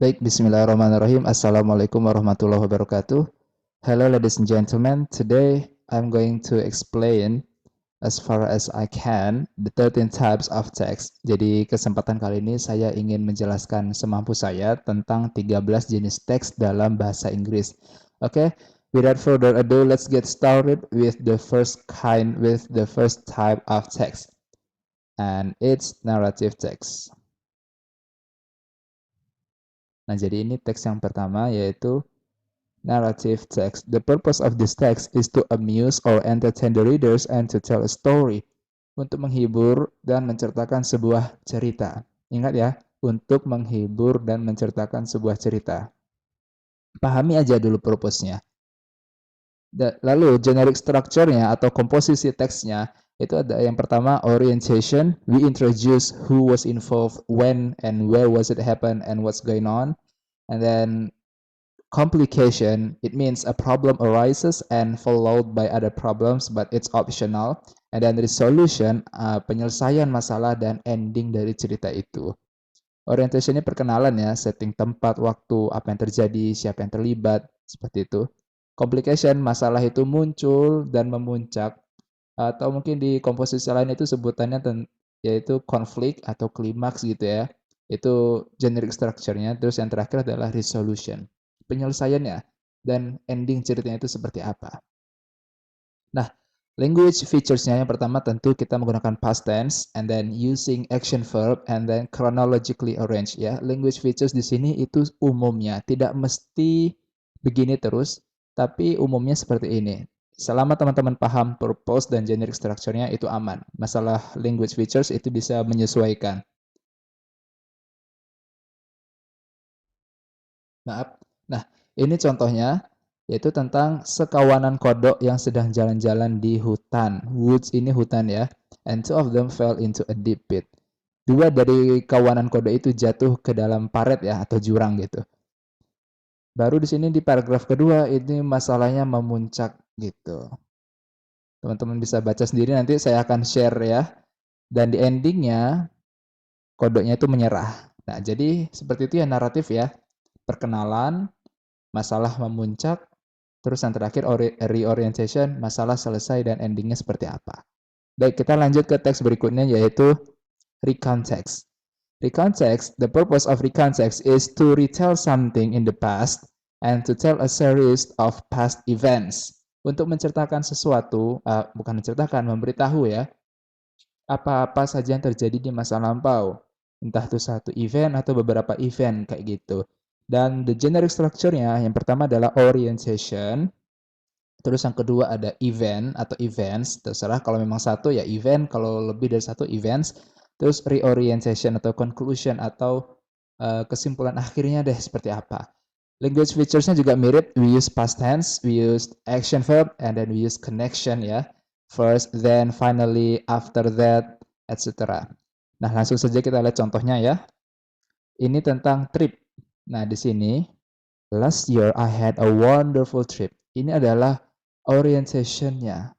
Baik, bismillahirrahmanirrahim. Assalamualaikum warahmatullahi wabarakatuh. Hello, ladies and gentlemen. Today, I'm going to explain as far as I can the 13 types of text. Jadi, kesempatan kali ini saya ingin menjelaskan semampu saya tentang 13 jenis teks dalam bahasa Inggris. Oke, without further ado, let's get started with the first type of text. And it's narrative text. Nah, jadi ini teks yang pertama yaitu narrative text. The purpose of this text is to amuse or entertain the readers and to tell a story. Untuk menghibur dan menceritakan sebuah cerita. Ingat ya, untuk menghibur dan menceritakan sebuah cerita. Pahami aja dulu purpose-nya. Lalu generic structure-nya atau komposisi teksnya itu ada yang pertama orientation. We introduce who was involved, when and where was it happen and what's going on. And then complication, it means a problem arises and followed by other problems, but it's optional. And then resolution, penyelesaian masalah dan ending dari cerita itu. Orientation ini perkenalan ya, setting tempat, waktu, apa yang terjadi, siapa yang terlibat, seperti itu. Complication, masalah itu muncul dan memuncak, atau mungkin di komposisi lain itu sebutannya yaitu konflik atau klimaks gitu ya. Itu generic structure-nya. Terus yang terakhir adalah resolution, penyelesaiannya dan ending ceritanya itu seperti apa. Nah, language features-nya yang pertama tentu kita menggunakan past tense and then using action verb and then chronologically arranged ya. Language features di sini itu umumnya tidak mesti begini terus, tapi umumnya seperti ini. Selama teman-teman paham purpose dan generic structure-nya itu aman. Masalah language features itu bisa menyesuaikan. Maaf. Nah, ini contohnya yaitu tentang sekawanan kodok yang sedang jalan-jalan di hutan. Woods ini hutan ya. And two of them fell into a deep pit. Dua dari kawanan kodok itu jatuh ke dalam paret ya atau jurang gitu. Baru di sini di paragraf kedua ini masalahnya memuncak gitu. Teman-teman bisa baca sendiri, nanti saya akan share ya. Dan di endingnya kodoknya itu menyerah. Nah, jadi seperti itu ya naratif ya. Perkenalan, masalah memuncak, terus yang terakhir reorientation, masalah selesai dan endingnya seperti apa. Baik, kita lanjut ke teks berikutnya yaitu recount text. Recount text, the purpose of recount text is to retell something in the past and to tell a series of past events. Untuk menceritakan sesuatu, bukan menceritakan, memberitahu ya, apa-apa saja yang terjadi di masa lampau. Entah itu satu event atau beberapa event kayak gitu. Dan the generic structure-nya yang pertama adalah orientation. Terus yang kedua ada event atau events. Terserah kalau memang satu ya event, kalau lebih dari satu events. Terus reorientation atau conclusion atau kesimpulan akhirnya deh seperti apa. Language features-nya juga mirip. We use past tense, we use action verb, and then we use connection ya. First, then, finally, after that, etc. Nah, langsung saja kita lihat contohnya ya. Ini tentang trip. Nah, di sini, last year I had a wonderful trip. Ini adalah orientation-nya.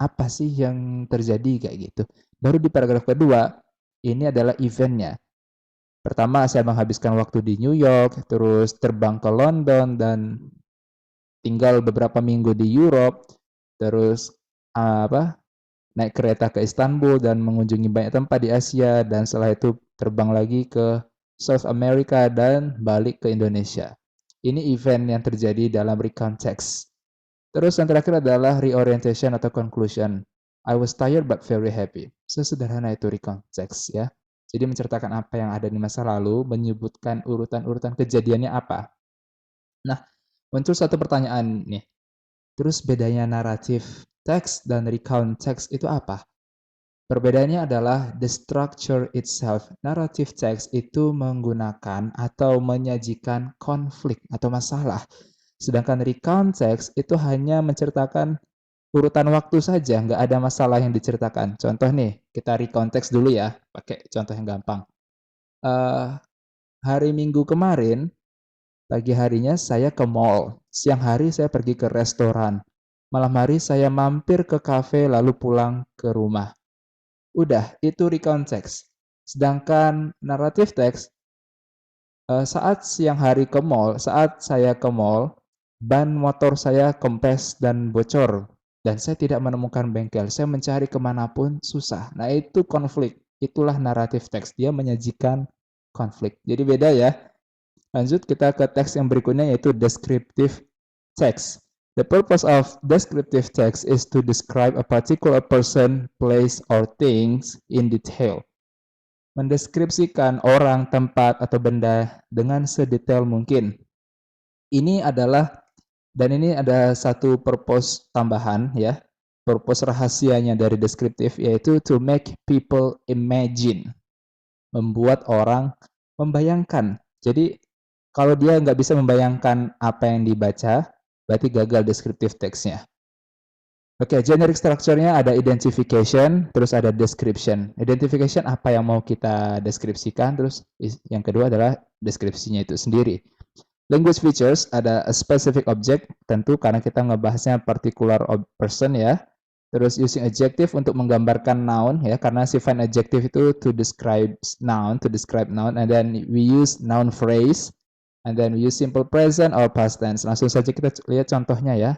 Apa sih yang terjadi kayak gitu. Baru di paragraf kedua, ini adalah event-nya. Pertama, saya menghabiskan waktu di New York, terus terbang ke London, dan tinggal beberapa minggu di Europe, terus naik kereta ke Istanbul dan mengunjungi banyak tempat di Asia, dan setelah itu terbang lagi ke South America dan balik ke Indonesia. Ini event yang terjadi dalam recount text. Terus yang terakhir adalah reorientation atau conclusion. I was tired but very happy. Sesederhana itu recount text ya. Jadi menceritakan apa yang ada di masa lalu, menyebutkan urutan-urutan kejadiannya apa. Nah, muncul satu pertanyaan nih. Terus bedanya naratif text dan recount text itu apa? Perbedaannya adalah the structure itself. Narrative text itu menggunakan atau menyajikan konflik atau masalah. Sedangkan recount text itu hanya menceritakan urutan waktu saja, nggak ada masalah yang diceritakan. Contoh nih, kita recount text dulu ya, pakai contoh yang gampang. Hari Minggu kemarin, pagi harinya saya ke mall, siang hari saya pergi ke restoran, malam hari saya mampir ke kafe lalu pulang ke rumah. Udah, itu recount text. Sedangkan narrative text, Saat siang hari ke mall, saat saya ke mall, ban motor saya kempes dan bocor, dan saya tidak menemukan bengkel. Saya mencari kemanapun susah. Nah itu konflik. Itulah naratif teks. Dia menyajikan konflik. Jadi beda ya. Lanjut kita ke teks yang berikutnya yaitu descriptive text. The purpose of descriptive text is to describe a particular person, place, or things in detail. Mendeskripsikan orang, tempat, atau benda dengan sedetail mungkin. Ini adalah, dan ini ada satu purpose tambahan ya, purpose rahasianya dari deskriptif yaitu to make people imagine, membuat orang membayangkan. Jadi kalau dia nggak bisa membayangkan apa yang dibaca, berarti gagal deskriptif teksnya. Oke, generic structure-nya ada identification, terus ada description. Identification apa yang mau kita deskripsikan, terus yang kedua adalah deskripsinya itu sendiri. Language features ada a specific object, tentu karena kita ngebahasnya particular person ya. Terus using adjective untuk menggambarkan noun ya, karena sifat adjective itu to describe noun, and then we use noun phrase, and then we use simple present or past tense. Langsung saja kita lihat contohnya ya.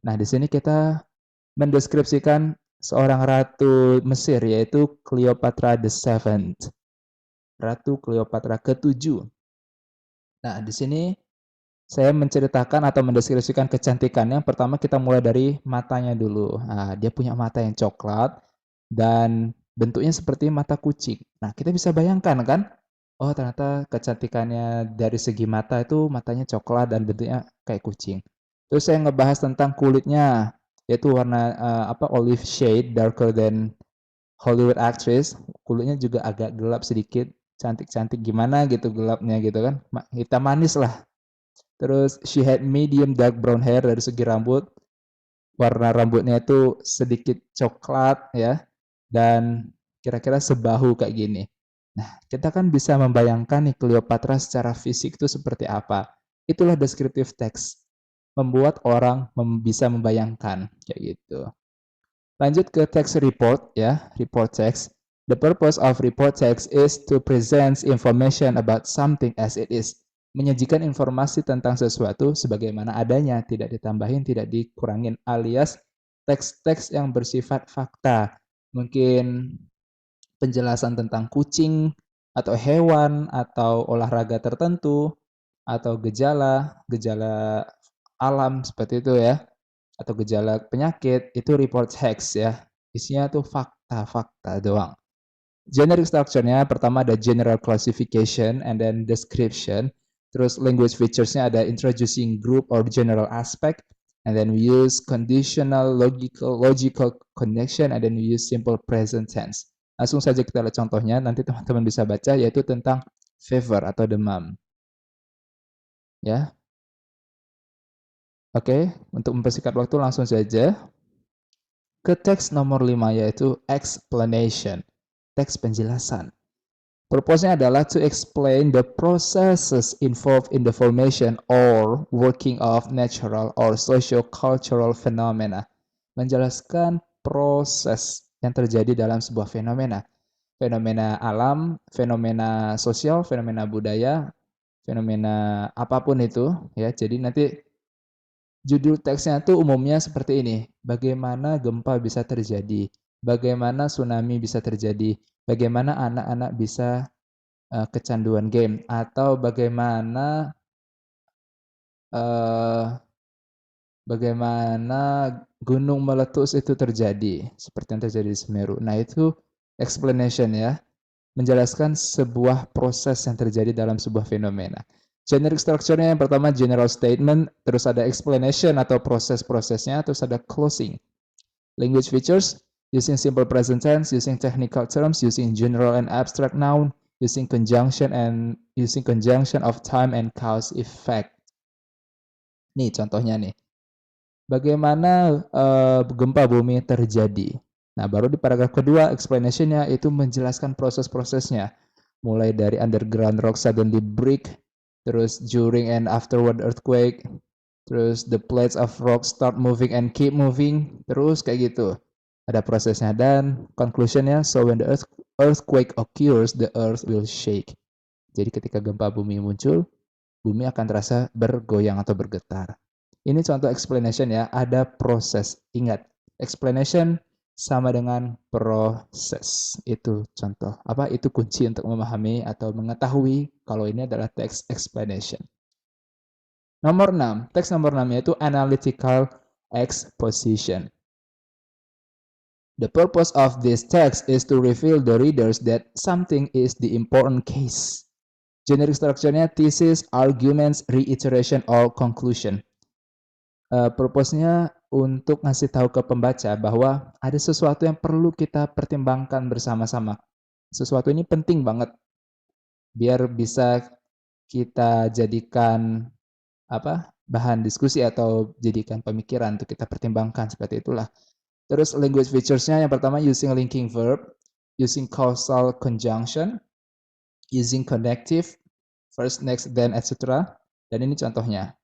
Nah, di sini kita mendeskripsikan seorang ratu Mesir yaitu Cleopatra the Seventh. Ratu Cleopatra ke-7. Nah, di sini saya menceritakan atau mendeskripsikan kecantikannya. Pertama kita mulai dari matanya dulu. Nah, dia punya mata yang coklat dan bentuknya seperti mata kucing. Nah, kita bisa bayangkan kan? Oh, ternyata kecantikannya dari segi mata itu matanya coklat dan bentuknya kayak kucing. Terus saya ngebahas tentang kulitnya, yaitu warna olive shade, darker than Hollywood actress. Kulitnya juga agak gelap sedikit, cantik-cantik gimana gitu gelapnya gitu kan, hitam manis lah. Terus she had medium dark brown hair, dari segi rambut, warna rambutnya itu sedikit coklat ya, dan kira-kira sebahu kayak gini. Nah, kita kan bisa membayangkan nih Cleopatra secara fisik itu seperti apa. Itulah descriptive text, membuat orang bisa membayangkan kayak gitu. Lanjut ke text report ya, report text. The purpose of report text is to present information about something as it is. Menyajikan informasi tentang sesuatu sebagaimana adanya, tidak ditambahin, tidak dikurangin, alias teks-teks yang bersifat fakta. Mungkin penjelasan tentang kucing atau hewan atau olahraga tertentu atau gejala alam seperti itu ya, atau gejala penyakit, itu report text ya. Isinya tuh fakta-fakta doang. Generic structure-nya pertama ada general classification and then description. Terus language features-nya ada introducing group or general aspect, and then we use conditional logical connection, and then we use simple present tense. Langsung saja kita lihat contohnya, nanti teman-teman bisa baca, yaitu tentang fever atau demam. Ya. Oke, untuk mempersingkat waktu langsung saja ke teks nomor 5 yaitu explanation, teks penjelasan. Purpose-nya adalah to explain the processes involved in the formation or working of natural or socio-cultural phenomena. Menjelaskan proses yang terjadi dalam sebuah fenomena. Fenomena alam, fenomena sosial, fenomena budaya, fenomena apapun itu ya. Jadi nanti judul teksnya tuh umumnya seperti ini. Bagaimana gempa bisa terjadi? Bagaimana tsunami bisa terjadi? Bagaimana anak-anak bisa kecanduan game? Atau bagaimana bagaimana gunung meletus itu terjadi? Seperti yang terjadi di Semeru. Nah itu explanation ya. Menjelaskan sebuah proses yang terjadi dalam sebuah fenomena. Generic structure-nya yang pertama general statement, terus ada explanation atau proses-prosesnya, terus ada closing. Language features, using simple present tense, using technical terms, using general and abstract noun, using conjunction of time and cause effect. Nih contohnya nih. Bagaimana gempa bumi terjadi? Nah, baru di paragraf kedua explanation-nya itu menjelaskan proses-prosesnya. Mulai dari underground rock suddenly break, terus during and afterward earthquake, terus the plates of rock start moving and keep moving, terus kayak gitu. Ada prosesnya dan conclusion-nya, so when the earthquake occurs, the earth will shake. Jadi ketika gempa bumi muncul, bumi akan terasa bergoyang atau bergetar. Ini contoh explanation ya, ada proses. Ingat, explanation sama dengan proses. Itu contoh. Itu kunci untuk memahami atau mengetahui kalau ini adalah text explanation. Nomor 6, teks nomor 6 yaitu analytical exposition. The purpose of this text is to reveal the readers that something is the important case. Generic structure-nya thesis, arguments, reiteration, or conclusion. Purpose-nya untuk ngasih tahu ke pembaca bahwa ada sesuatu yang perlu kita pertimbangkan bersama-sama. Sesuatu ini penting banget biar bisa kita jadikan bahan diskusi atau jadikan pemikiran untuk kita pertimbangkan, seperti itulah. Terus language features-nya yang pertama using linking verb, using causal conjunction, using connective, first, next, then, etc. Dan ini contohnya.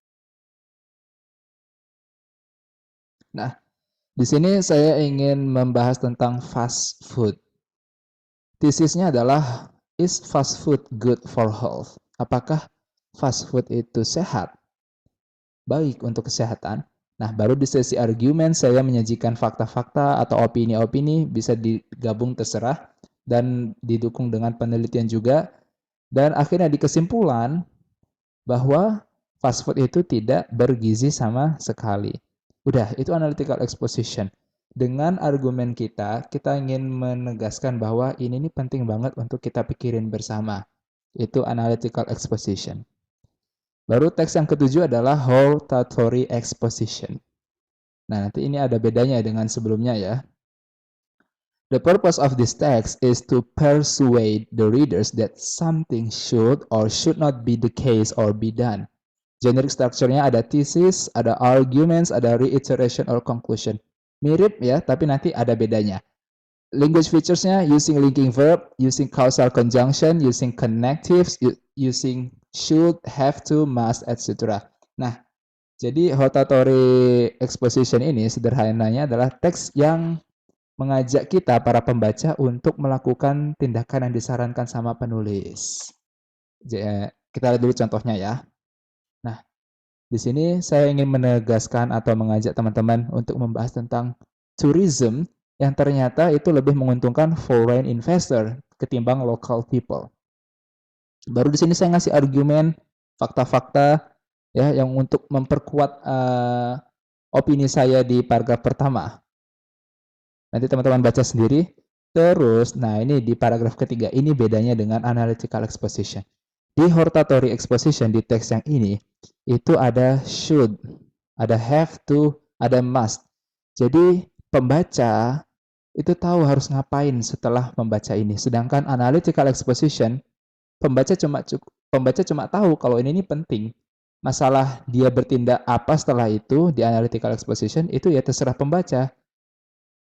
Nah, di sini saya ingin membahas tentang fast food. Tesisnya adalah, is fast food good for health? Apakah fast food itu sehat? Baik untuk kesehatan? Nah, baru di sesi argumen saya menyajikan fakta-fakta atau opini-opini, bisa digabung terserah, dan didukung dengan penelitian juga. Dan akhirnya di kesimpulan bahwa fast food itu tidak bergizi sama sekali. Udah, itu analytical exposition. Dengan argumen kita ingin menegaskan bahwa ini penting banget untuk kita pikirin bersama. Itu analytical exposition. Baru teks yang ketujuh adalah hortatory exposition. Nah, nanti ini ada bedanya dengan sebelumnya ya. The purpose of this text is to persuade the readers that something should or should not be the case or be done. Generic structure-nya ada thesis, ada arguments, ada reiteration or conclusion. Mirip ya, tapi nanti ada bedanya. Language features-nya using linking verb, using causal conjunction, using connectives, using should, have to, must, etc. Nah, jadi hortatory exposition ini sederhananya adalah teks yang mengajak kita para pembaca untuk melakukan tindakan yang disarankan sama penulis. Kita lihat dulu contohnya ya. Nah, di sini saya ingin menegaskan atau mengajak teman-teman untuk membahas tentang tourism yang ternyata itu lebih menguntungkan foreign investor ketimbang local people. Baru di sini saya ngasih argumen, fakta-fakta ya yang untuk memperkuat opini saya di paragraf pertama. Nanti teman-teman baca sendiri. Terus, nah ini di paragraf ketiga, ini bedanya dengan analytical exposition. Di hortatory exposition, di teks yang ini, itu ada should, ada have to, ada must. Jadi pembaca itu tahu harus ngapain setelah membaca ini. Sedangkan analytical exposition, pembaca cuma tahu kalau ini penting. Masalah dia bertindak apa setelah itu di analytical exposition itu ya terserah pembaca.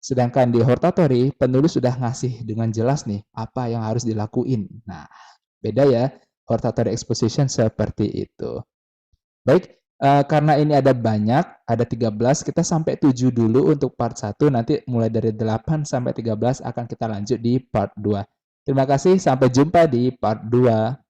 Sedangkan di hortatory, penulis sudah ngasih dengan jelas nih apa yang harus dilakuin. Nah, beda ya, hortatory exposition seperti itu. Baik, karena ini ada banyak, ada 13, kita sampai 7 dulu untuk part 1, nanti mulai dari 8 sampai 13 akan kita lanjut di part 2. Terima kasih, sampai jumpa di part 2.